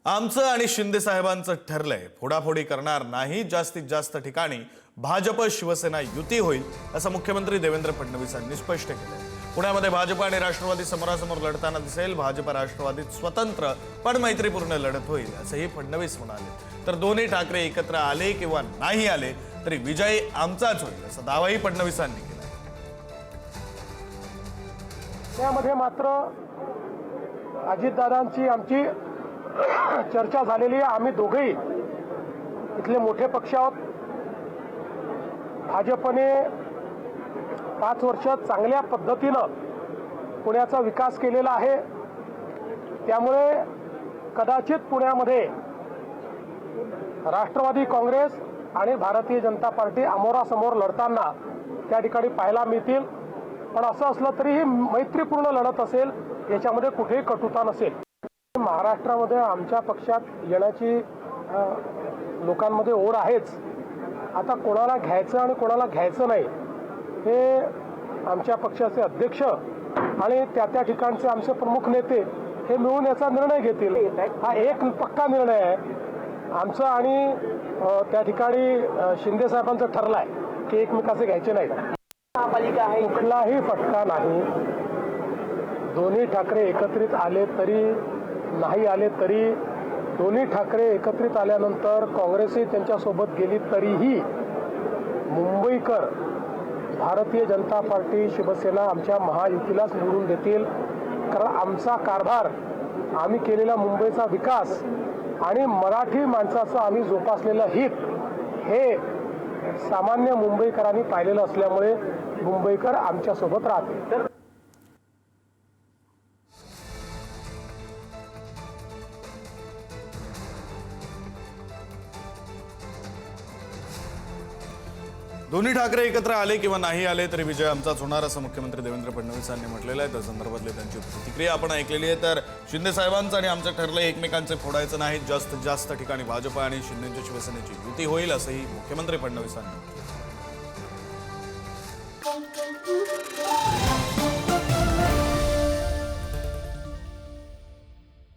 आमचं आणि शिंदे साहेबांचं ठरलंय, फोडाफोडी करणार नाही, जास्तीत जास्त ठिकाणी भाजप शिवसेना युती होईल असं मुख्यमंत्री देवेंद्र फडणवीस यांनी स्पष्ट केलंय। पुण्यामध्ये भाजप आणि राष्ट्रवादी समोरासमोर लढताना दिसेल। भाजप राष्ट्रवादीत स्वतंत्र पण मैत्रीपूर्ण लढत होईल असंही फडणवीस म्हणाले। तर दोन्ही ठाकरे एकत्र आले किंवा नाही आले तरी विजय आमचाच होईल असा दावाही फडणवीसांनी केला। त्यामध्ये मात्र अजितदादांची आमची चर्चा झालेली आहे। आम्ही दोघेही इथले मोठे पक्ष आहोत। भाजपने 5 वर्ष चांगल्या पद्धतीनं पुण्याचा विकास केलेला आहे। त्यामुळे कदाचित पुण्यामध्ये राष्ट्रवादी काँग्रेस आणि भारतीय जनता पार्टी अमोरासमोर लढताना त्या ठिकाणी पाहायला मिळतील। पण असं असलं तरी ही मैत्रीपूर्ण लढत असेल, याच्यामध्ये कुठेही कटुता नसेल। महाराष्ट्रामध्ये आमच्या पक्षात येण्याची लोकांमध्ये ओढ आहेच। आता कोणाला घ्यायचं आणि कोणाला घ्यायचं नाही हे आमच्या पक्षाचे अध्यक्ष आणि त्या ठिकाणचे आमचे प्रमुख नेते हे मिळून याचा निर्णय घेतील। हा एक पक्का निर्णय आहे आमचा आणि त्या ठिकाणी शिंदे साहेबांचं ठरलं आहे की एकमेकाचे घ्यायचे नाही। कुठलाही फटका नाही। दोन्ही ठाकरे एकत्रित आले तरी नाही आले तरी, दोन्ही ठाकरे एकत्रित आल्यानंतर काँग्रेसही त्यांच्यासोबत गेली तरीही मुंबईकर भारतीय जनता पार्टी शिवसेना आमच्या महायुतीलाच निवडून देतील। कारण आमचा कारभार, आम्ही केलेला मुंबईचा विकास आणि मराठी माणसाचं आम्ही जोपासलेलं हित हे सामान्य मुंबईकरांनी पाहिलेलं असल्यामुळे मुंबईकर आमच्यासोबत राहतील। दोन्ही ठाकरे एकत्र आले किंवा नाही आले तरी विजय आमचाच होणार असं मुख्यमंत्री देवेंद्र फडणवीस यांनी म्हटलेलं आहे। त्या संदर्भातली त्यांची प्रतिक्रिया आपण ऐकलेली आहे। तर शिंदे साहेबांचं आणि आमचं ठरलंय एकमेकांचे फोडायचं नाही, जास्तीत जास्त ठिकाणी भाजप आणि शिंदेच्या शिवसेनेची युती होईल असंही मुख्यमंत्री फडणवीस यांनी म्हटलं।